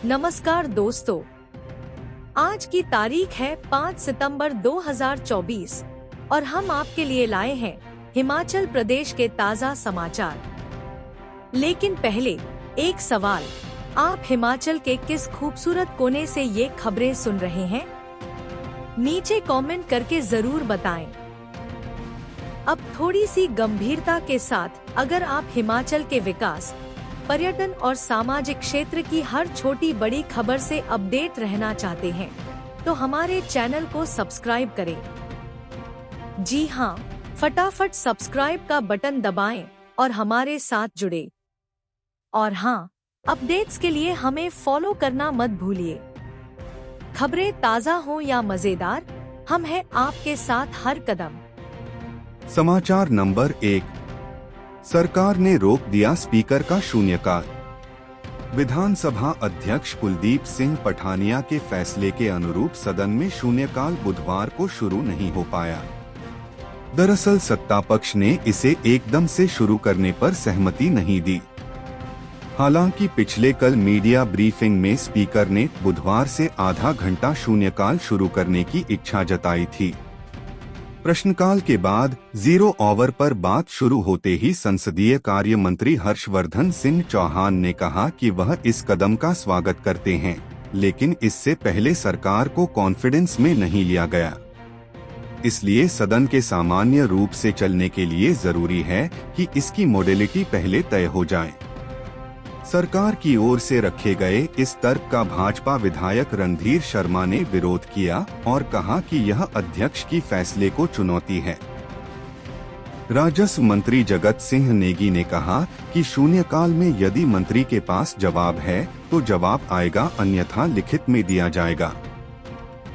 नमस्कार दोस्तों, आज की तारीख है 5 सितंबर 2024 और हम आपके लिए लाए हैं हिमाचल प्रदेश के ताज़ा समाचार। लेकिन पहले एक सवाल, आप हिमाचल के किस खूबसूरत कोने से ये खबरें सुन रहे हैं? नीचे कमेंट करके जरूर बताएं। अब थोड़ी सी गंभीरता के साथ, अगर आप हिमाचल के विकास, पर्यटन और सामाजिक क्षेत्र की हर छोटी बड़ी खबर से अपडेट रहना चाहते हैं, तो हमारे चैनल को सब्सक्राइब करें। जी हाँ, फटाफट सब्सक्राइब का बटन दबाएं और हमारे साथ जुड़े। और हाँ, अपडेट्स के लिए हमें फॉलो करना मत भूलिए। खबरें ताज़ा हो या मजेदार, हम हैं आपके साथ हर कदम। समाचार नंबर 1, सरकार ने रोक दिया स्पीकर का शून्यकाल। विधानसभा अध्यक्ष कुलदीप सिंह पठानिया के फैसले के अनुरूप सदन में शून्यकाल बुधवार को शुरू नहीं हो पाया। दरअसल सत्तापक्ष ने इसे एकदम से शुरू करने पर सहमति नहीं दी। हालांकि पिछले कल मीडिया ब्रीफिंग में स्पीकर ने बुधवार से आधा घंटा शून्यकाल शुरू करने की इच्छा जताई थी। प्रश्नकाल के बाद 0 ओवर पर बात शुरू होते ही संसदीय कार्य मंत्री हर्षवर्धन सिंह चौहान ने कहा कि वह इस कदम का स्वागत करते हैं, लेकिन इससे पहले सरकार को कॉन्फिडेंस में नहीं लिया गया। इसलिए सदन के सामान्य रूप से चलने के लिए जरूरी है कि इसकी मॉडलिटी पहले तय हो जाए। सरकार की ओर से रखे गए इस तर्क का भाजपा विधायक रणधीर शर्मा ने विरोध किया और कहा कि यह अध्यक्ष की फैसले को चुनौती है। राजस्व मंत्री जगत सिंह नेगी ने कहा कि शून्यकाल में यदि मंत्री के पास जवाब है तो जवाब आएगा, अन्यथा लिखित में दिया जाएगा।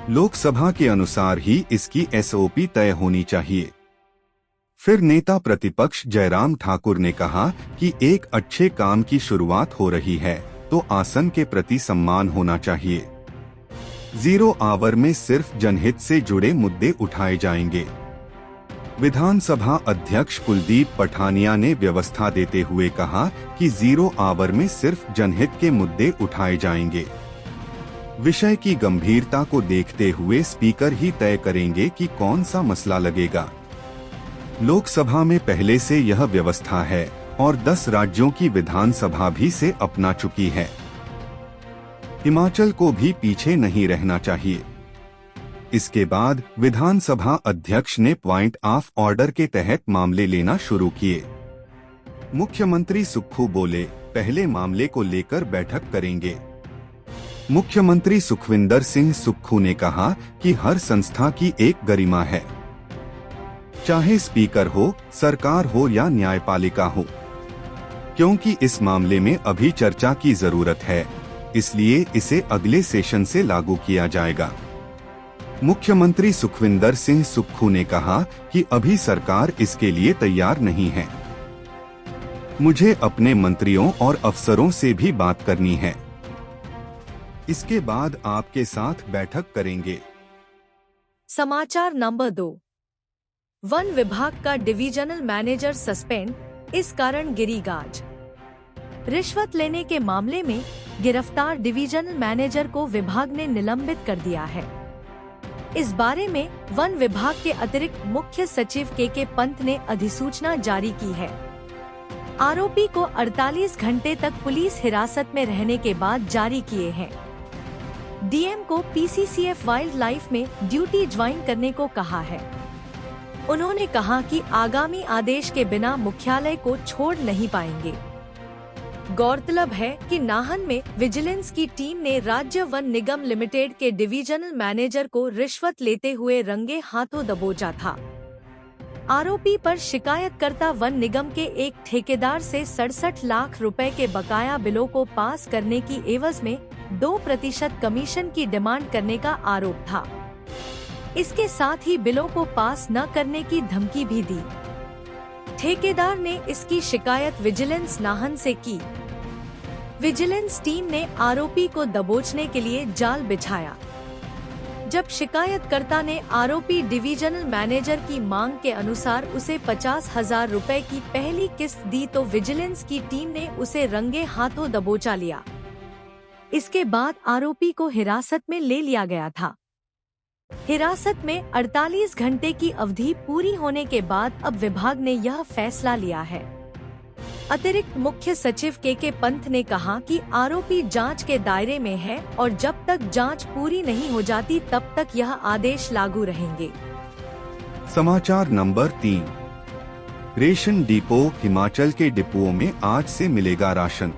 लोकसभा के अनुसार ही इसकी SOP तय होनी चाहिए। फिर नेता प्रतिपक्ष जयराम ठाकुर ने कहा कि एक अच्छे काम की शुरुआत हो रही है तो आसन के प्रति सम्मान होना चाहिए। 0 आवर में सिर्फ जनहित से जुड़े मुद्दे उठाए जाएंगे। विधानसभा अध्यक्ष कुलदीप पठानिया ने व्यवस्था देते हुए कहा कि 0 आवर में सिर्फ जनहित के मुद्दे उठाए जाएंगे। विषय की गंभीरता को देखते हुए स्पीकर ही तय करेंगे कि कौन सा मसला लगेगा। लोकसभा में पहले से यह व्यवस्था है और 10 राज्यों की विधानसभा भी से अपना चुकी है। हिमाचल को भी पीछे नहीं रहना चाहिए। इसके बाद विधानसभा अध्यक्ष ने पॉइंट ऑफ ऑर्डर के तहत मामले लेना शुरू किए। मुख्यमंत्री सुक्खू बोले, पहले मामले को लेकर बैठक करेंगे। मुख्यमंत्री सुखविंदर सिंह सुक्खू ने कहा कि हर संस्था की एक गरिमा है, चाहे स्पीकर हो, सरकार हो या न्यायपालिका हो, क्योंकि इस मामले में अभी चर्चा की जरूरत है, इसलिए इसे अगले सेशन से लागू किया जाएगा। मुख्यमंत्री सुखविंदर सिंह सुक्खू ने कहा कि अभी सरकार इसके लिए तैयार नहीं है। मुझे अपने मंत्रियों और अफसरों से भी बात करनी है। इसके बाद आपके साथ बैठक करेंगे। समाचार नंबर 2, वन विभाग का डिविजनल मैनेजर सस्पेंड, इस कारण गिरी गाज। रिश्वत लेने के मामले में गिरफ्तार डिविजनल मैनेजर को विभाग ने निलंबित कर दिया है। इस बारे में वन विभाग के अतिरिक्त मुख्य सचिव के पंत ने अधिसूचना जारी की है। आरोपी को 48 घंटे तक पुलिस हिरासत में रहने के बाद जारी किए हैं। DM को PCCF वाइल्ड लाइफ में ड्यूटी ज्वाइन करने को कहा है। उन्होंने कहा कि आगामी आदेश के बिना मुख्यालय को छोड़ नहीं पाएंगे। गौरतलब है कि नाहन में विजिलेंस की टीम ने राज्य वन निगम लिमिटेड के डिविजनल मैनेजर को रिश्वत लेते हुए रंगे हाथों दबोचा था। आरोपी पर शिकायतकर्ता वन निगम के एक ठेकेदार से 67 लाख रुपए के बकाया बिलों को पास करने की एवज में 2% कमीशन की डिमांड करने का आरोप था। इसके साथ ही बिलों को पास न करने की धमकी भी दी। ठेकेदार ने इसकी शिकायत विजिलेंस नाहन से की। विजिलेंस टीम ने आरोपी को दबोचने के लिए जाल बिछाया। जब शिकायतकर्ता ने आरोपी डिविजनल मैनेजर की मांग के अनुसार उसे 50,000 रुपए की पहली किस्त दी तो विजिलेंस की टीम ने उसे रंगे हाथों दबोचा लिया। इसके बाद आरोपी को हिरासत में ले लिया गया था। हिरासत में 48 घंटे की अवधि पूरी होने के बाद अब विभाग ने यह फैसला लिया है। अतिरिक्त मुख्य सचिव के पंत ने कहा कि आरोपी जांच के दायरे में है और जब तक जांच पूरी नहीं हो जाती तब तक यह आदेश लागू रहेंगे। समाचार नंबर 3। Ration depot. हिमाचल के डिपुओं में आज से मिलेगा राशन।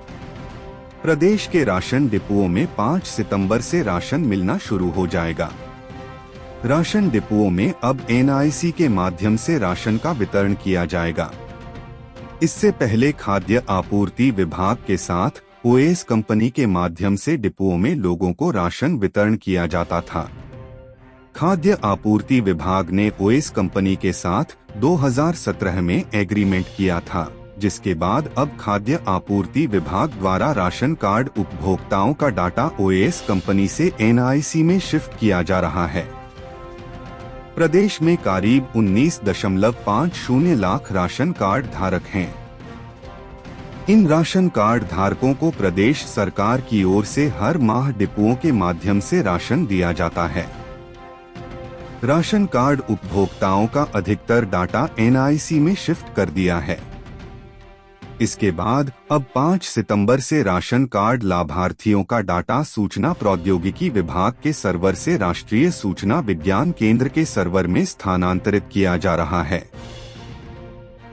प्रदेश के राशन डिपुओं में 5 सितंबर से राशन मिलना शुरू हो जाएगा। राशन डिपुओं में अब NIC के माध्यम से राशन का वितरण किया जाएगा। इससे पहले खाद्य आपूर्ति विभाग के साथ ओएस कंपनी के माध्यम से डिपुओं में लोगों को राशन वितरण किया जाता था। खाद्य आपूर्ति विभाग ने ओएस कंपनी के साथ 2017 में एग्रीमेंट किया था, जिसके बाद अब खाद्य आपूर्ति विभाग द्वारा राशन कार्ड उपभोक्ताओं का डाटा ओएस कंपनी से NIC में शिफ्ट किया जा रहा है। प्रदेश में करीब 19.50 लाख राशन कार्ड धारक हैं। इन राशन कार्ड धारकों को प्रदेश सरकार की ओर से हर माह डिपुओं के माध्यम से राशन दिया जाता है। राशन कार्ड उपभोक्ताओं का अधिकतर डाटा NIC में शिफ्ट कर दिया है। इसके बाद अब 5 सितंबर से राशन कार्ड लाभार्थियों का डाटा सूचना प्रौद्योगिकी विभाग के सर्वर से राष्ट्रीय सूचना विज्ञान केंद्र के सर्वर में स्थानांतरित किया जा रहा है।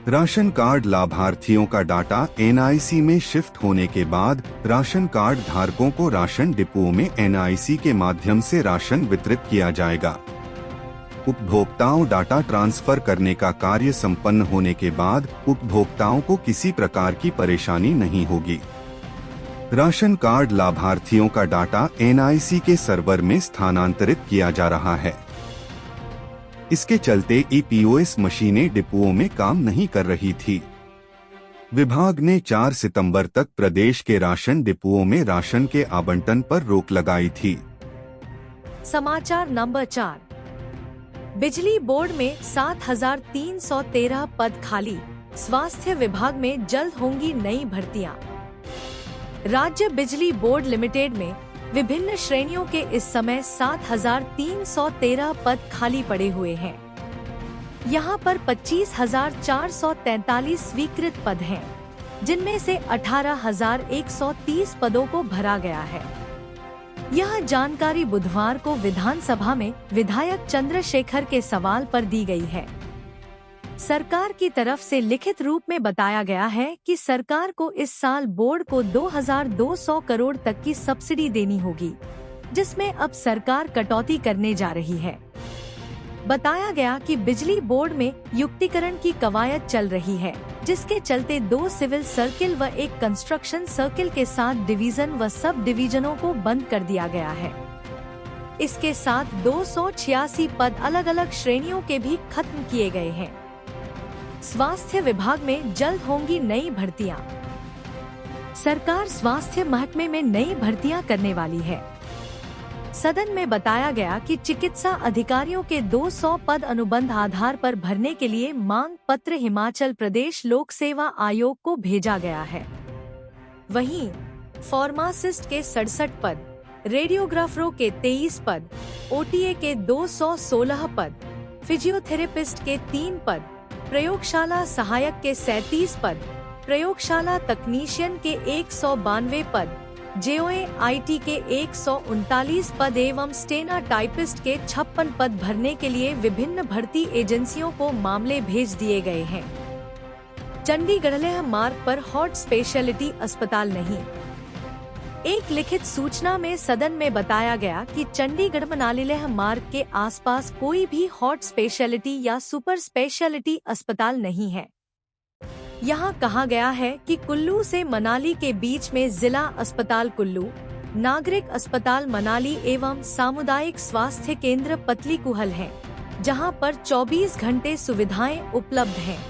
राशन कार्ड लाभार्थियों का डाटा NIC में शिफ्ट होने के बाद राशन कार्ड धारकों को राशन डिपुओं में NIC के माध्यम से राशन वितरित किया जाएगा। उपभोक्ताओं डाटा ट्रांसफर करने का कार्य संपन्न होने के बाद उपभोक्ताओं को किसी प्रकार की परेशानी नहीं होगी। राशन कार्ड लाभार्थियों का डाटा NIC के सर्वर में स्थानांतरित किया जा रहा है। इसके चलते EPOS मशीनें डिपुओं में काम नहीं कर रही थी। विभाग ने 4 सितंबर तक प्रदेश के राशन डिपुओं में राशन के आवंटन पर रोक लगाई थी। समाचार नंबर 4। बिजली बोर्ड में 7,313 पद खाली। स्वास्थ्य विभाग में जल्द होंगी नई भर्तियां। राज्य बिजली बोर्ड लिमिटेड में विभिन्न श्रेणियों के इस समय 7,313 पद खाली पड़े हुए हैं। यहां पर 25,443 स्वीकृत पद हैं, जिनमें से 18,130 पदों को भरा गया है। यह जानकारी बुधवार को विधानसभा में विधायक चंद्रशेखर के सवाल पर दी गई है। सरकार की तरफ से लिखित रूप में बताया गया है कि सरकार को इस साल बोर्ड को 2,200 करोड़ तक की सब्सिडी देनी होगी, जिसमें अब सरकार कटौती करने जा रही है। बताया गया कि बिजली बोर्ड में युक्तिकरण की कवायद चल रही है, जिसके चलते 2 सिविल सर्किल व 1 कंस्ट्रक्शन सर्किल के साथ डिवीजन व सब डिवीजनों को बंद कर दिया गया है। इसके साथ 286 पद अलग अलग श्रेणियों के भी खत्म किए गए हैं। स्वास्थ्य विभाग में जल्द होंगी नई भर्तियां। सरकार स्वास्थ्य महकमे में नई भर्तियां करने वाली है। सदन में बताया गया कि चिकित्सा अधिकारियों के 200 पद अनुबंध आधार पर भरने के लिए मांग पत्र हिमाचल प्रदेश लोक सेवा आयोग को भेजा गया है। वहीं फार्मासिस्ट के 67 पद, रेडियोग्राफरों के 23 पद, OTA के 216 पद, फिजियोथेरेपिस्ट के 3 पद, प्रयोगशाला सहायक के 37 पद, प्रयोगशाला तकनीशियन के 192 पद, JOA IT के 139 पद एवं स्टेना टाइपिस्ट के 56 पद भरने के लिए विभिन्न भर्ती एजेंसियों को मामले भेज दिए गए हैं। चंडीगढ़ लेह मार्ग पर हॉट स्पेशलिटी अस्पताल नहीं। एक लिखित सूचना में सदन में बताया गया कि चंडीगढ़ मनाली लेह मार्ग के आसपास कोई भी हॉट स्पेशलिटी या सुपर स्पेशलिटी अस्पताल नहीं है। यहाँ कहा गया है कि कुल्लू से मनाली के बीच में जिला अस्पताल कुल्लू, नागरिक अस्पताल मनाली एवं सामुदायिक स्वास्थ्य केंद्र पतली कुहल है, जहाँ पर 24 घंटे सुविधाएं उपलब्ध हैं।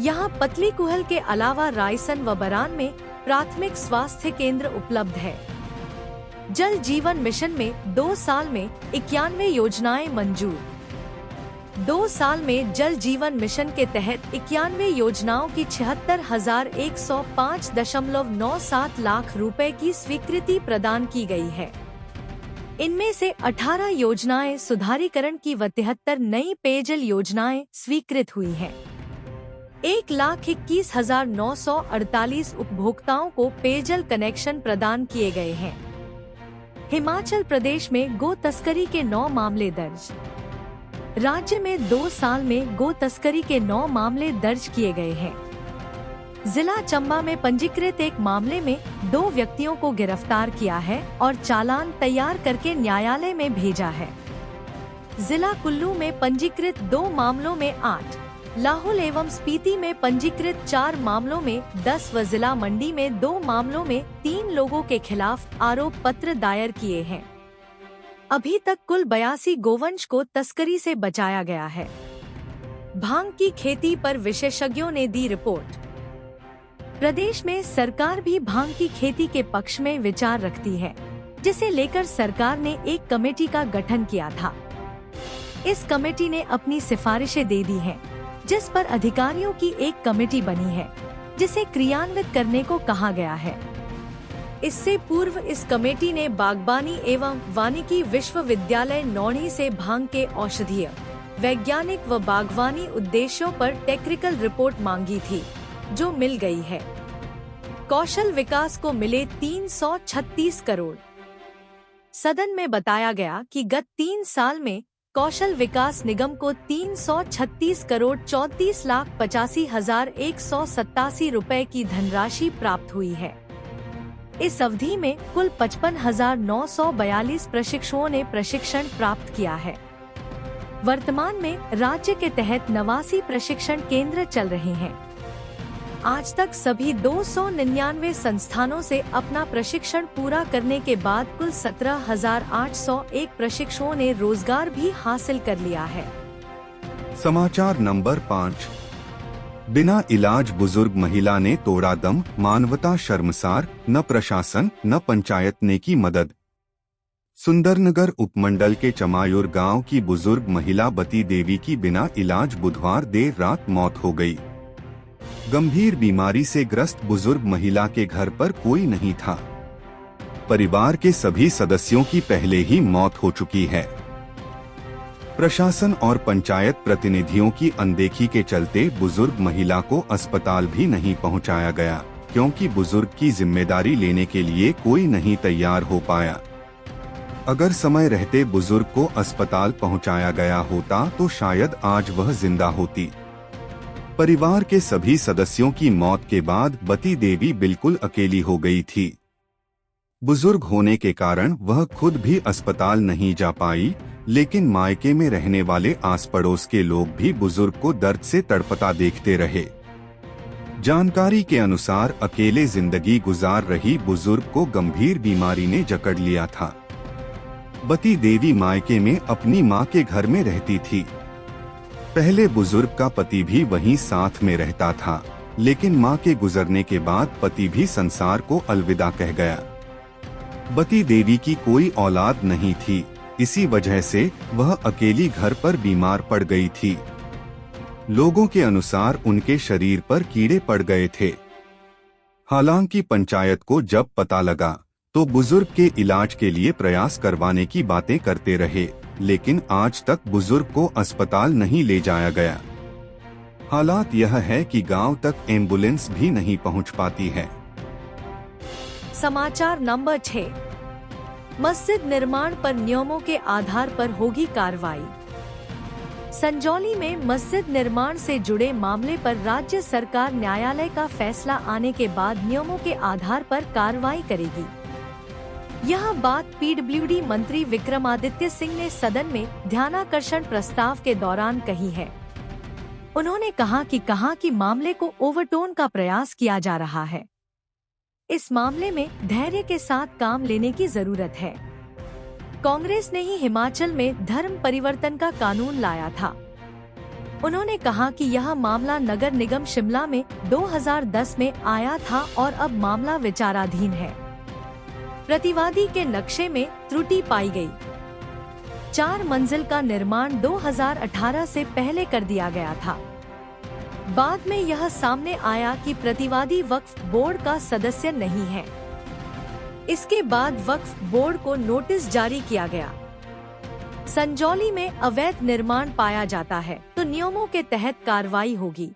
यहाँ पतली कुहल के अलावा रायसन व बरान में प्राथमिक स्वास्थ्य केंद्र उपलब्ध है। जल जीवन मिशन में 2 साल में 91 योजनाएं मंजूर। 2 साल में जल जीवन मिशन के तहत 91 योजनाओं की 76,105.97 लाख रुपए की स्वीकृति प्रदान की गई है। इनमें से 18 योजनाएं सुधारीकरण की व 73 नई पेयजल योजनाएं स्वीकृत हुई हैं। 1,21,948 उपभोक्ताओं को पेयजल कनेक्शन प्रदान किए गए हैं। हिमाचल प्रदेश में गो तस्करी के 9 मामले दर्ज। राज्य में 2 साल में गो तस्करी के 9 मामले दर्ज किए गए हैं। जिला चंबा में पंजीकृत एक मामले में 2 व्यक्तियों को गिरफ्तार किया है और चालान तैयार करके न्यायालय में भेजा है। जिला कुल्लू में पंजीकृत 2 मामलों में 8, लाहौल एवं स्पीति में पंजीकृत 4 मामलों में 10 व जिला मंडी में 2 मामलों में 3 लोगों के खिलाफ आरोप पत्र दायर किए हैं। अभी तक कुल 82 गोवंश को तस्करी से बचाया गया है। भांग की खेती पर विशेषज्ञों ने दी रिपोर्ट। प्रदेश में सरकार भी भांग की खेती के पक्ष में विचार रखती है, जिसे लेकर सरकार ने एक कमेटी का गठन किया था। इस कमेटी ने अपनी सिफारिशें दे दी हैं, जिस पर अधिकारियों की एक कमेटी बनी है, जिसे क्रियान्वित करने को कहा गया है। इससे पूर्व इस कमेटी ने बागबानी एवं वानिकी विश्वविद्यालय नौणी से भांग के औषधीय, वैज्ञानिक व बागवानी उद्देश्यों पर टेक्निकल रिपोर्ट मांगी थी, जो मिल गई है। कौशल विकास को मिले 336 करोड़। सदन में बताया गया कि गत 3 साल में कौशल विकास निगम को 336 करोड़ 34,85,187 रुपए की धनराशि प्राप्त हुई है। इस अवधि में कुल 55,942 प्रशिक्षुओं ने प्रशिक्षण प्राप्त किया है। वर्तमान में राज्य के तहत 89 प्रशिक्षण केंद्र चल रहे हैं। आज तक सभी 299 संस्थानों से अपना प्रशिक्षण पूरा करने के बाद कुल 17,801 प्रशिक्षुओं ने रोजगार भी हासिल कर लिया है। समाचार नंबर 5। बिना इलाज बुजुर्ग महिला ने तोड़ा दम, मानवता शर्मसार, न प्रशासन न पंचायत ने की मदद। सुंदरनगर उपमंडल के चमायूर गांव की बुजुर्ग महिला बती देवी की बिना इलाज बुधवार देर रात मौत हो गई। गंभीर बीमारी से ग्रस्त बुजुर्ग महिला के घर पर कोई नहीं था। परिवार के सभी सदस्यों की पहले ही मौत हो चुकी है। प्रशासन और पंचायत प्रतिनिधियों की अनदेखी के चलते बुजुर्ग महिला को अस्पताल भी नहीं पहुंचाया गया, क्योंकि बुजुर्ग की जिम्मेदारी लेने के लिए कोई नहीं तैयार हो पाया। अगर समय रहते बुजुर्ग को अस्पताल पहुंचाया गया होता तो शायद आज वह जिंदा होती। परिवार के सभी सदस्यों की मौत के बाद बती देवी बिल्कुल अकेली हो गई थी। बुजुर्ग होने के कारण वह खुद भी अस्पताल नहीं जा पाई, लेकिन मायके में रहने वाले आस पड़ोस के लोग भी बुजुर्ग को दर्द से तड़पता देखते रहे। जानकारी के अनुसार अकेले जिंदगी गुजार रही बुजुर्ग को गंभीर बीमारी ने जकड़ लिया था। बती देवी मायके में अपनी मां के घर में रहती थी। पहले बुजुर्ग का पति भी वहीं साथ में रहता था, लेकिन मां के गुजरने के बाद पति भी संसार को अलविदा कह गया। बती देवी की कोई औलाद नहीं थी, इसी वजह से वह अकेली घर पर बीमार पड़ गई थी। लोगों के अनुसार उनके शरीर पर कीड़े पड़ गए थे। हालांकि पंचायत को जब पता लगा तो बुजुर्ग के इलाज के लिए प्रयास करवाने की बातें करते रहे, लेकिन आज तक बुजुर्ग को अस्पताल नहीं ले जाया गया। हालात यह है कि गांव तक एम्बुलेंस भी नहीं पहुंच पाती है। समाचार नंबर 6। मस्जिद निर्माण पर नियमों के आधार पर होगी कार्रवाई। संजौली में मस्जिद निर्माण से जुड़े मामले पर राज्य सरकार न्यायालय का फैसला आने के बाद नियमों के आधार पर कार्रवाई करेगी। यह बात पीडब्ल्यूडी मंत्री विक्रमादित्य सिंह ने सदन में ध्यानाकर्षण प्रस्ताव के दौरान कही है। उन्होंने कहा कि मामले को ओवरटोन का प्रयास किया जा रहा है। इस मामले में धैर्य के साथ काम लेने की जरूरत है। कांग्रेस ने ही हिमाचल में धर्म परिवर्तन का कानून लाया था। उन्होंने कहा कि यह मामला नगर निगम शिमला में 2010 में आया था और अब मामला विचाराधीन है। प्रतिवादी के नक्शे में त्रुटि पाई गई। 4 मंजिल का निर्माण 2018 से पहले कर दिया गया था। बाद में यह सामने आया कि प्रतिवादी वक्फ बोर्ड का सदस्य नहीं है। इसके बाद वक्फ बोर्ड को नोटिस जारी किया गया। संजौली में अवैध निर्माण पाया जाता है तो नियमों के तहत कार्रवाई होगी।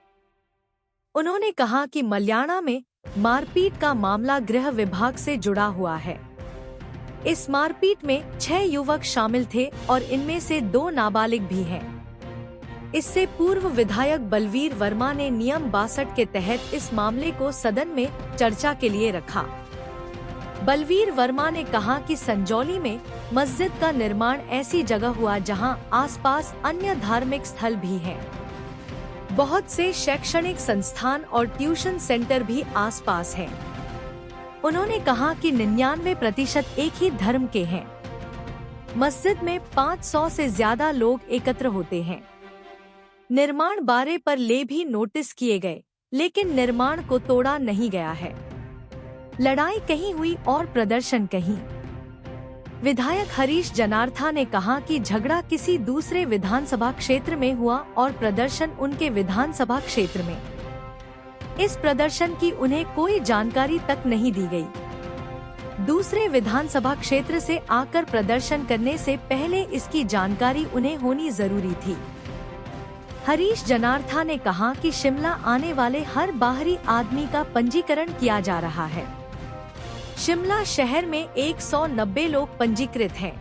उन्होंने कहा कि मल्याणा में मारपीट का मामला गृह विभाग से जुड़ा हुआ है। इस मारपीट में 6 युवक शामिल थे और इनमें से 2 नाबालिग भी हैं। इससे पूर्व विधायक बलवीर वर्मा ने नियम 62 के तहत इस मामले को सदन में चर्चा के लिए रखा। बलवीर वर्मा ने कहा कि संजौली में मस्जिद का निर्माण ऐसी जगह हुआ जहां आसपास अन्य धार्मिक स्थल भी हैं। बहुत से शैक्षणिक संस्थान और ट्यूशन सेंटर भी आसपास हैं। उन्होंने कहा कि 99% एक ही धर्म के हैं। मस्जिद में 500 से ज्यादा लोग एकत्र होते हैं। निर्माण बारे पर ले भी नोटिस किए गए, लेकिन निर्माण को तोड़ा नहीं गया है। लड़ाई कहीं हुई और प्रदर्शन कहीं। विधायक हरीश जनार्था ने कहा कि झगड़ा किसी दूसरे विधानसभा क्षेत्र में हुआ और प्रदर्शन उनके विधानसभा क्षेत्र में। इस प्रदर्शन की उन्हें कोई जानकारी तक नहीं दी गई। दूसरे विधानसभा क्षेत्र से आकर प्रदर्शन करने से पहले इसकी जानकारी उन्हें होनी जरूरी थी। हरीश जनार्था ने कहा कि शिमला आने वाले हर बाहरी आदमी का पंजीकरण किया जा रहा है। शिमला शहर में 190 लोग पंजीकृत हैं।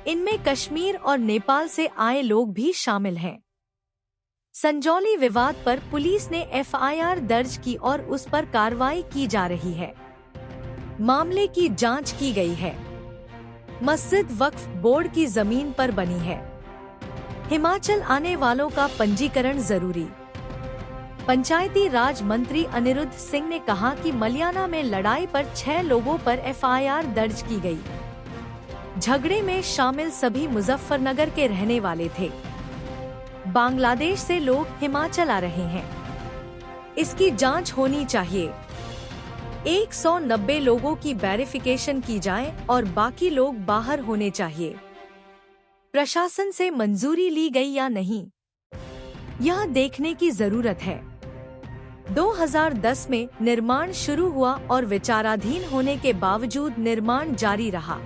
इनमें कश्मीर और नेपाल से आए लोग भी शामिल हैं। संजौली विवाद पर पुलिस ने एफआईआर दर्ज की और उस पर कार्रवाई की जा रही है। मामले की जांच की गई है। मस्जिद वक्फ बोर्ड की जमीन पर बनी है। हिमाचल आने वालों का पंजीकरण जरूरी। पंचायती राज मंत्री अनिरुद्ध सिंह ने कहा कि मल्याणा में लड़ाई पर 6 लोगों पर एफआईआर दर्ज की गई। झगड़े में शामिल सभी मुजफ्फरनगर के रहने वाले थे। बांग्लादेश से लोग हिमाचल आ रहे हैं। इसकी जांच होनी चाहिए। 190 लोगों की वेरिफिकेशन की जाए और बाकी लोग बाहर होने चाहिए। प्रशासन से मंजूरी ली गई या नहीं, यह देखने की जरूरत है। 2010 में निर्माण शुरू हुआ और विचाराधीन होने के बावजूद निर्माण जारी रहा।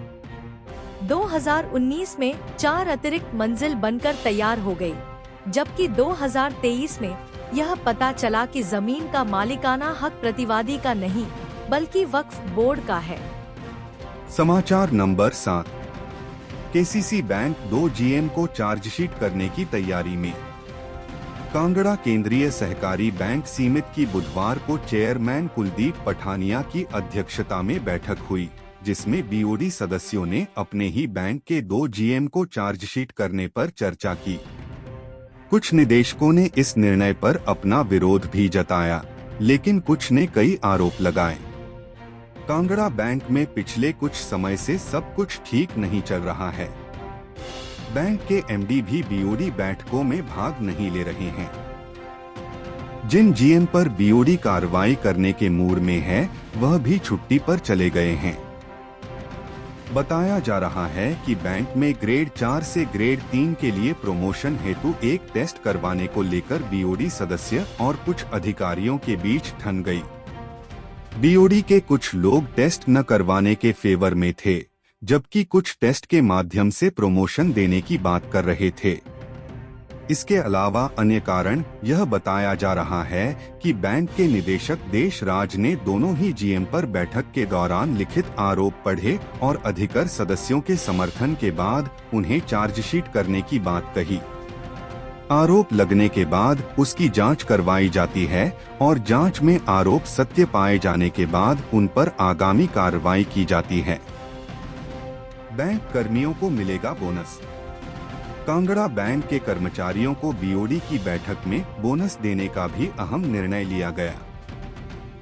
2019 में 4 अतिरिक्त मंजिल बनकर तैयार हो गई, जबकि 2023 में यह पता चला कि जमीन का मालिकाना हक प्रतिवादी का नहीं बल्कि वक्फ बोर्ड का है। समाचार नंबर 7। केसीसी बैंक 2 जीएम को चार्जशीट करने की तैयारी में। कांगड़ा केंद्रीय सहकारी बैंक सीमित की बुधवार को चेयरमैन कुलदीप पठानिया की अध्यक्षता में बैठक हुई, जिसमें बीओडी सदस्यों ने अपने ही बैंक के 2 जीएम को चार्जशीट करने पर चर्चा की। कुछ निदेशकों ने इस निर्णय पर अपना विरोध भी जताया, लेकिन कुछ ने कई आरोप लगाए। कांगड़ा बैंक में पिछले कुछ समय से सब कुछ ठीक नहीं चल रहा है। बैंक के एमडी भी बीओडी बैठकों में भाग नहीं ले रहे हैं। जिन जीएम पर बीओडी कार्रवाई करने के मूड में है, वह भी छुट्टी पर चले गए हैं। बताया जा रहा है कि बैंक में ग्रेड 4 से ग्रेड 3 के लिए प्रमोशन हेतु एक टेस्ट करवाने को लेकर बीओडी सदस्य और कुछ अधिकारियों के बीच ठन गई। बीओडी के कुछ लोग टेस्ट न करवाने के फेवर में थे, जबकि कुछ टेस्ट के माध्यम से प्रमोशन देने की बात कर रहे थे। इसके अलावा अन्य कारण यह बताया जा रहा है कि बैंक के निदेशक देशराज ने दोनों ही जीएम पर बैठक के दौरान लिखित आरोप पढ़े और अधिकर सदस्यों के समर्थन के बाद उन्हें चार्जशीट करने की बात कही। आरोप लगने के बाद उसकी जांच करवाई जाती है और जांच में आरोप सत्य पाए जाने के बाद उन पर आगामी कार्रवाई की जाती है। बैंक कर्मियों को मिलेगा बोनस। कांगड़ा बैंक के कर्मचारियों को बीओडी की बैठक में बोनस देने का भी अहम निर्णय लिया गया।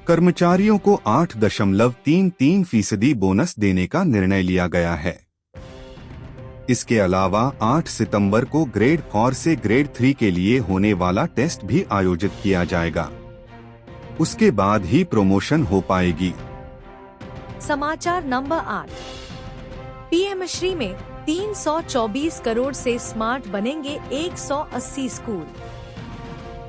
कर्मचारियों को 8.33% बोनस देने का निर्णय लिया गया है। इसके अलावा 8 सितंबर को ग्रेड 4 से ग्रेड 3 के लिए होने वाला टेस्ट भी आयोजित किया जाएगा। उसके बाद ही प्रमोशन हो पाएगी। समाचार नंबर 8। पीएम श्री में 324 करोड़ से स्मार्ट बनेंगे 180 school.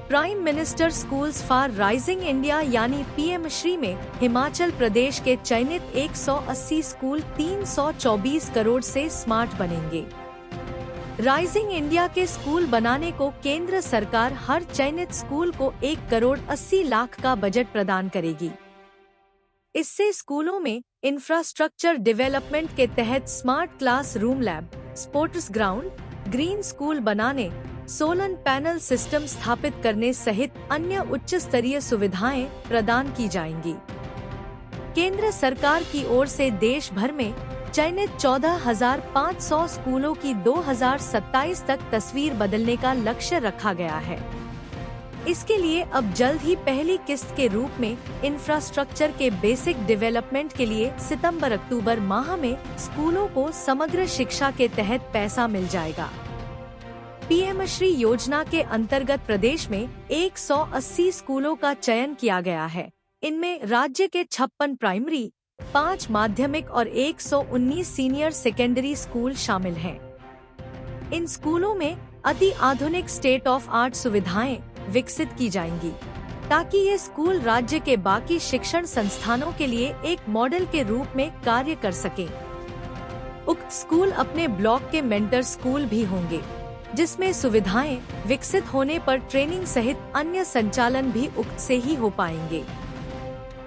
Prime minister schools for rising India यानी पीएम श्री में हिमाचल प्रदेश के चयनित 180 स्कूल 324 करोड़ से स्मार्ट बनेंगे। राइजिंग इंडिया के स्कूल बनाने को केंद्र सरकार हर चयनित स्कूल को 1 करोड़ 80 लाख का बजट प्रदान करेगी। इससे स्कूलों में इंफ्रास्ट्रक्चर डेवलपमेंट के तहत smart class room, lab, sports ground, green school बनाने, सोलर पैनल सिस्टम स्थापित करने सहित अन्य उच्च स्तरीय सुविधाएं प्रदान की जाएंगी। केंद्र सरकार की ओर से देश भर में चयनित 14,500 स्कूलों की 2027 तक तस्वीर बदलने का लक्ष्य रखा गया है। इसके लिए अब जल्द ही पहली किस्त के रूप में इंफ्रास्ट्रक्चर के बेसिक डेवलपमेंट के लिए सितंबर-अक्टूबर माह में स्कूलों को समग्र शिक्षा के तहत पैसा मिल जाएगा। पीएम श्री योजना के अंतर्गत प्रदेश में 180 स्कूलों का चयन किया गया है। इनमें राज्य के 56 प्राइमरी, 5 माध्यमिक और 119 सीनियर सेकेंडरी स्कूल शामिल हैं। इन स्कूलों में अति आधुनिक स्टेट ऑफ आर्ट सुविधाएं विकसित की जाएंगी ताकि ये स्कूल राज्य के बाकी शिक्षण संस्थानों के लिए एक मॉडल के रूप में कार्य कर सके। उक्त स्कूल अपने ब्लॉक के मेंटर स्कूल भी होंगे, जिसमें सुविधाएं विकसित होने पर ट्रेनिंग सहित अन्य संचालन भी उक्त से ही हो पाएंगे।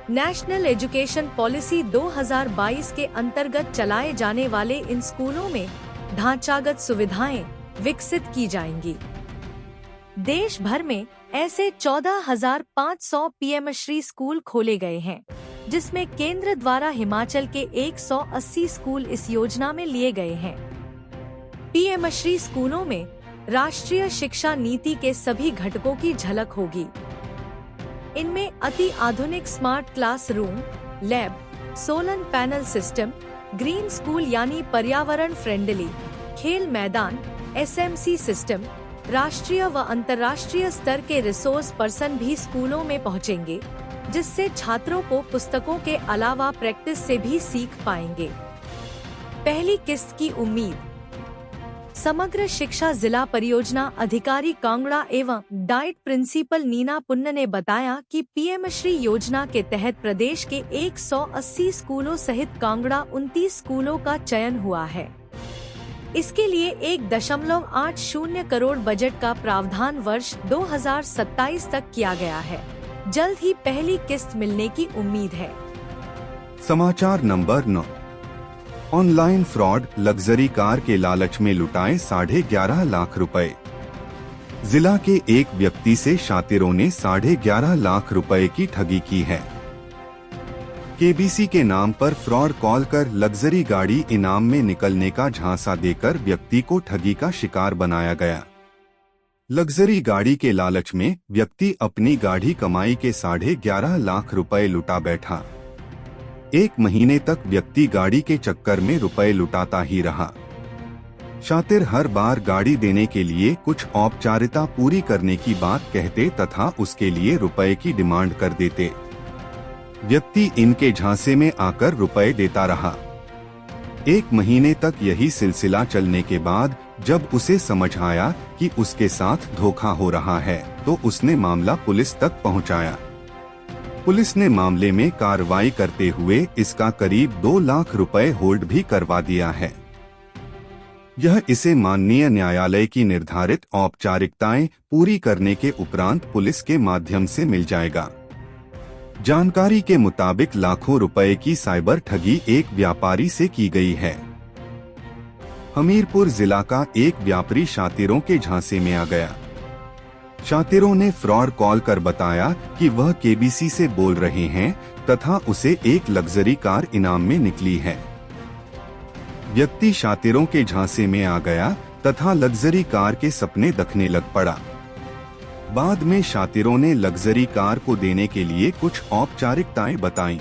नेशनल एजुकेशन पॉलिसी 2022 के अंतर्गत चलाए जाने वाले इन स्कूलों में ढांचागत सुविधाएं विकसित की जाएंगी। देश भर में ऐसे 14,500 पीएम श्री स्कूल खोले गए हैं, जिसमें केंद्र द्वारा हिमाचल के 180 स्कूल इस योजना में लिए गए हैं। पीएम श्री स्कूलों में राष्ट्रीय शिक्षा नीति के सभी घटकों की झलक होगी। इनमें अति आधुनिक smart classroom, lab, solar panel system, green school यानी पर्यावरण फ्रेंडली, खेल मैदान, एसएमसी सिस्टम, राष्ट्रीय व अंतर्राष्ट्रीय स्तर के रिसोर्स पर्सन भी स्कूलों में पहुंचेंगे, जिससे छात्रों को पुस्तकों के अलावा प्रैक्टिस से भी सीख पाएंगे। पहली किस्त की उम्मीद। समग्र शिक्षा जिला परियोजना अधिकारी कांगड़ा एवं डाइट प्रिंसिपल नीना पुन्न ने बताया कि पीएम श्री योजना के तहत प्रदेश के 180 स्कूलों सहित कांगड़ा 29 स्कूलों का चयन हुआ है। इसके लिए 1.80 करोड़ बजट का प्रावधान वर्ष 2027 तक किया गया है। जल्द ही पहली किस्त मिलने की उम्मीद है। समाचार number 9। Online fraud, luxury car के लालच में लुटाए 11.5 लाख रुपए। जिला के एक व्यक्ति से शातिरों ने 11.5 लाख रुपए की ठगी की है। केबीसी के नाम पर फ्रॉड कॉल कर लग्जरी गाड़ी इनाम में निकलने का झांसा देकर व्यक्ति को ठगी का शिकार बनाया गया। लग्जरी गाड़ी के लालच में व्यक्ति अपनी गाढ़ी कमाई के 11.5 लाख रुपए लुटा बैठा। 1 महीने तक व्यक्ति गाड़ी के चक्कर में रुपए लुटाता ही रहा। शातिर हर बार गाड़ी देने के लिए कुछ औपचारिकता पूरी करने की बात कहते तथा उसके लिए रुपए की डिमांड कर देते। व्यक्ति इनके झांसे में आकर रुपए देता रहा। 1 महीने तक यही सिलसिला चलने के बाद जब उसे समझ आया कि उसके साथ धोखा हो रहा है, तो उसने मामला पुलिस तक पहुंचाया। पुलिस ने मामले में कार्रवाई करते हुए इसका करीब 2 लाख रुपए होल्ड भी करवा दिया है। यह इसे माननीय न्यायालय की निर्धारित औपचारिकताएं पूरी करने के उपरांत पुलिस के माध्यम से मिल जाएगा। जानकारी के मुताबिक लाखों रुपए की साइबर ठगी एक व्यापारी से की गई है। हमीरपुर जिला का एक व्यापारी शातिरों के झांसे में आ गया। शातिरों ने फ्रॉड कॉल कर बताया कि वह केबीसी से बोल रहे हैं तथा उसे एक लग्जरी कार इनाम में निकली है। व्यक्ति शातिरों के झांसे में आ गया तथा लग्जरी कार के सपने देखने लग पड़ा। बाद में शातिरों ने लग्जरी कार को देने के लिए कुछ औपचारिकताएं बताईं।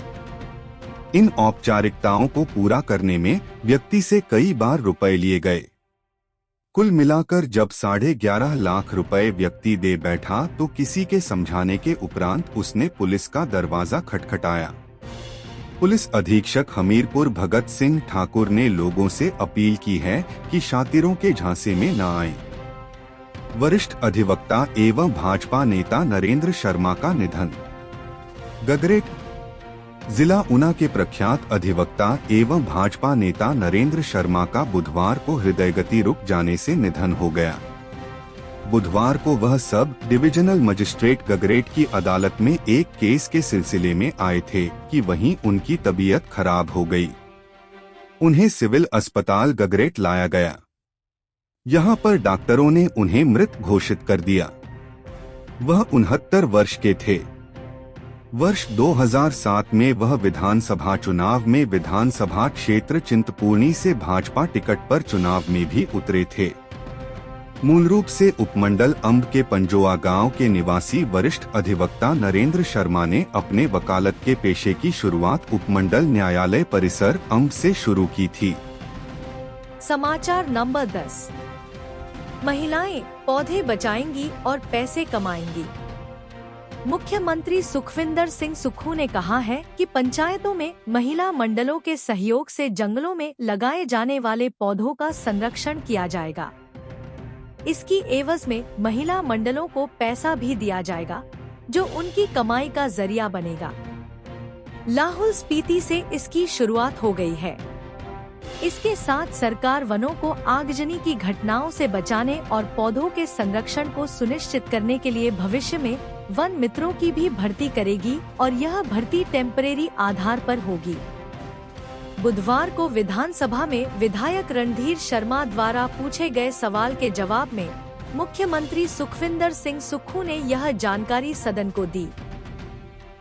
इन औपचारिकताओं को पूरा करने में व्यक्ति से कई बार रुपए लिए गए। कुल मिलाकर जब 11.5 लाख रुपए व्यक्ति दे बैठा तो किसी के समझाने के उपरांत उसने पुलिस का दरवाजा खटखटाया। पुलिस अधीक्षक हमीरपुर भगत सिंह ठाकुर ने लोगों से अपील की है कि शातिरों के झांसे में न आएं। वरिष्ठ अधिवक्ता एवं भाजपा नेता नरेंद्र शर्मा का निधन। गगरेट जिला ऊना के प्रख्यात अधिवक्ता एवं भाजपा नेता नरेंद्र शर्मा का बुधवार को हृदयगति रुक जाने से निधन हो गया। बुधवार को वह सब डिविजनल मजिस्ट्रेट गगरेट की अदालत में एक केस के सिलसिले में आए थे कि वहीं उनकी तबीयत खराब हो गई। उन्हें सिविल अस्पताल गगरेट लाया गया। यहां पर डॉक्टरों ने उन्हें मृत घोषित कर दिया। वह 69 वर्ष के थे। वर्ष 2007 में वह विधानसभा चुनाव में विधानसभा क्षेत्र चिंतपूर्णी से भाजपा टिकट पर चुनाव में भी उतरे थे। मूल रूप से उपमंडल अंब के पंजोआ गांव के निवासी वरिष्ठ अधिवक्ता नरेंद्र शर्मा ने अपने वकालत के पेशे की शुरुआत उपमंडल न्यायालय परिसर अंब से शुरू की थी। समाचार नंबर 10। महिलाएं पौधे बचाएंगी और पैसे कमाएंगी। मुख्यमंत्री सुखविंदर सिंह सुक्खू ने कहा है कि पंचायतों में महिला मंडलों के सहयोग से जंगलों में लगाए जाने वाले पौधों का संरक्षण किया जाएगा। इसकी एवज में महिला मंडलों को पैसा भी दिया जाएगा, जो उनकी कमाई का जरिया बनेगा। लाहौल स्पीति से इसकी शुरुआत हो गई है। इसके साथ सरकार वनों को आगजनी की घटनाओं से बचाने और पौधों के संरक्षण को सुनिश्चित करने के लिए भविष्य में वन मित्रों की भी भर्ती करेगी और यह भर्ती टेम्परेरी आधार पर होगी। बुधवार को विधानसभा में विधायक रणधीर शर्मा द्वारा पूछे गए सवाल के जवाब में मुख्यमंत्री सुखविंदर सिंह सुक्खू ने यह जानकारी सदन को दी।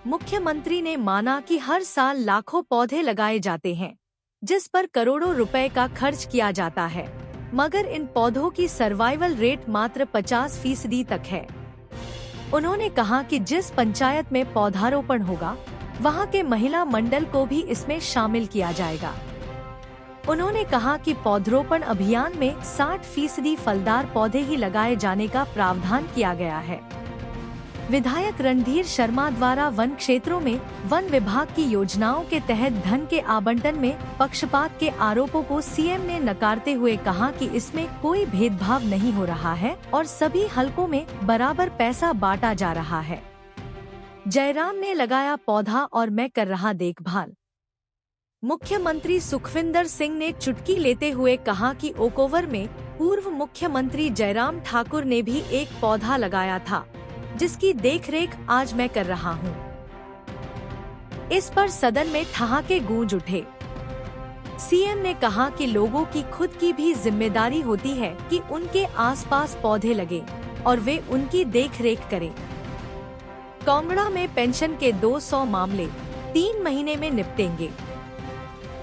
मुख्यमंत्री ने माना कि हर साल लाखों पौधे लगाए जाते हैं, जिस पर करोड़ों रुपए का खर्च किया जाता है, मगर इन पौधों की सर्वाइवल रेट मात्र 50% तक है। उन्होंने कहा कि जिस पंचायत में पौधारोपण होगा, वहां के महिला मंडल को भी इसमें शामिल किया जाएगा। उन्होंने कहा कि पौधरोपण अभियान में 60% फलदार पौधे ही लगाए जाने का प्रावधान किया गया है। विधायक रणधीर शर्मा द्वारा वन क्षेत्रों में वन विभाग की योजनाओं के तहत धन के आवंटन में पक्षपात के आरोपों को सीएम ने नकारते हुए कहा कि इसमें कोई भेदभाव नहीं हो रहा है और सभी हलकों में बराबर पैसा बांटा जा रहा है। जयराम ने लगाया पौधा और मैं कर रहा देखभाल। मुख्यमंत्री सुखविंदर सिंह ने चुटकी लेते हुए कहा कि ओकोवर में पूर्व मुख्यमंत्री जयराम ठाकुर ने भी एक पौधा लगाया था, जिसकी देखरेख आज मैं कर रहा हूँ। इस पर सदन में ठहाके गूंज उठे। सीएम ने कहा कि लोगों की खुद की भी जिम्मेदारी होती है कि उनके आसपास पौधे लगे और वे उनकी देखरेख करें। कांगड़ा में पेंशन के 200 मामले 3 महीने में निपटेंगे।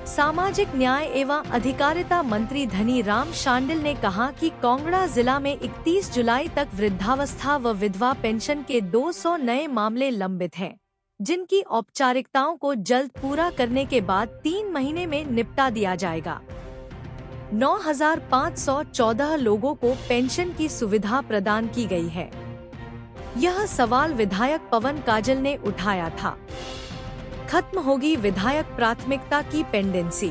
सामाजिक न्याय एवं अधिकारिता मंत्री धनी राम शांडिल ने कहा कि कांगड़ा जिला में 31 जुलाई तक वृद्धावस्था व विधवा पेंशन के 200 नए मामले लंबित हैं, जिनकी औपचारिकताओं को जल्द पूरा करने के बाद 3 महीने में निपटा दिया जाएगा। 9,514 लोगों को पेंशन की सुविधा प्रदान की गई है। यह सवाल विधायक पवन काजल ने उठाया था। खत्म होगी विधायक प्राथमिकता की पेंडेंसी।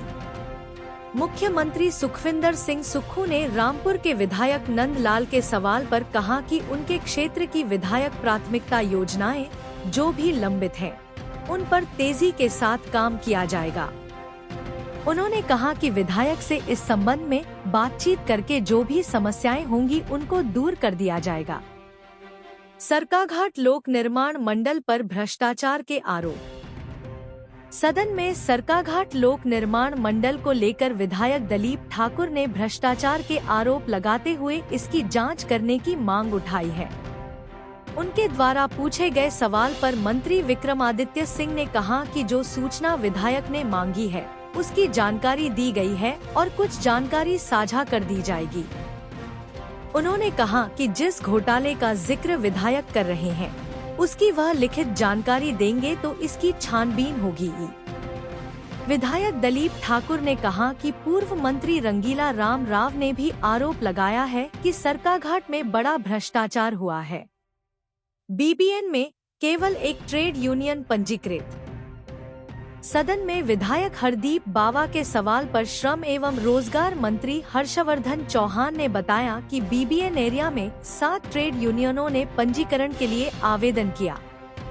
मुख्यमंत्री सुखविंदर सिंह सुक्खू ने रामपुर के विधायक नंदलाल के सवाल पर कहा कि उनके क्षेत्र की विधायक प्राथमिकता योजनाएं जो भी लंबित हैं, उन पर तेजी के साथ काम किया जाएगा। उन्होंने कहा कि विधायक से इस संबंध में बातचीत करके जो भी समस्याएं होंगी उनको दूर कर दिया जाएगा। सरकाघाट लोक निर्माण मंडल पर भ्रष्टाचार के आरोप। सदन में सरकाघाट लोक निर्माण मंडल को लेकर विधायक दलीप ठाकुर ने भ्रष्टाचार के आरोप लगाते हुए इसकी जांच करने की मांग उठाई है। उनके द्वारा पूछे गए सवाल पर मंत्री विक्रमादित्य सिंह ने कहा कि जो सूचना विधायक ने मांगी है, उसकी जानकारी दी गई है और कुछ जानकारी साझा कर दी जाएगी। उन्होंने कहा कि जिस घोटाले का जिक्र विधायक कर रहे हैं, उसकी वह लिखित जानकारी देंगे तो इसकी छानबीन होगी। विधायक दलीप ठाकुर ने कहा कि पूर्व मंत्री रंगीला राम राव ने भी आरोप लगाया है कि सरकाघाट में बड़ा भ्रष्टाचार हुआ है। बीबीएन में केवल एक ट्रेड यूनियन पंजीकृत। सदन में विधायक हरदीप बावा के सवाल पर श्रम एवं रोजगार मंत्री हर्षवर्धन चौहान ने बताया कि बीबीएन एरिया में 7 ट्रेड यूनियनों ने पंजीकरण के लिए आवेदन किया,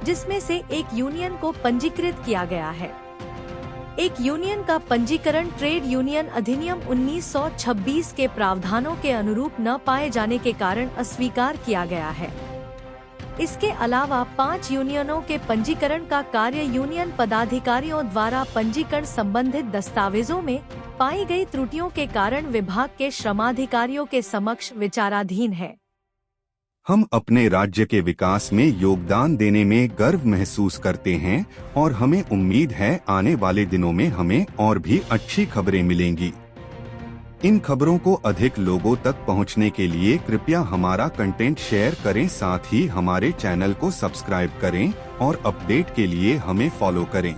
जिसमें से एक यूनियन को पंजीकृत किया गया है। एक यूनियन का पंजीकरण ट्रेड यूनियन अधिनियम 1926 के प्रावधानों के अनुरूप न पाए जाने के कारण अस्वीकार किया गया है। इसके अलावा 5 यूनियनों के पंजीकरण का कार्य यूनियन पदाधिकारियों द्वारा पंजीकरण संबंधित दस्तावेजों में पाई गई त्रुटियों के कारण विभाग के श्रमाधिकारियों के समक्ष विचाराधीन है। हम अपने राज्य के विकास में योगदान देने में गर्व महसूस करते हैं और हमें उम्मीद है आने वाले दिनों में हमें और भी अच्छी खबरें मिलेंगी। इन खबरों को अधिक लोगों तक पहुंचने के लिए कृपया हमारा कंटेंट शेयर करें, साथ ही हमारे चैनल को सब्सक्राइब करें और अपडेट के लिए हमें फॉलो करें।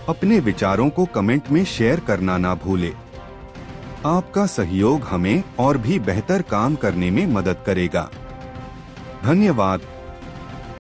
अपने विचारों को कमेंट में शेयर करना ना भूलें। आपका सहयोग हमें और भी बेहतर काम करने में मदद करेगा। धन्यवाद।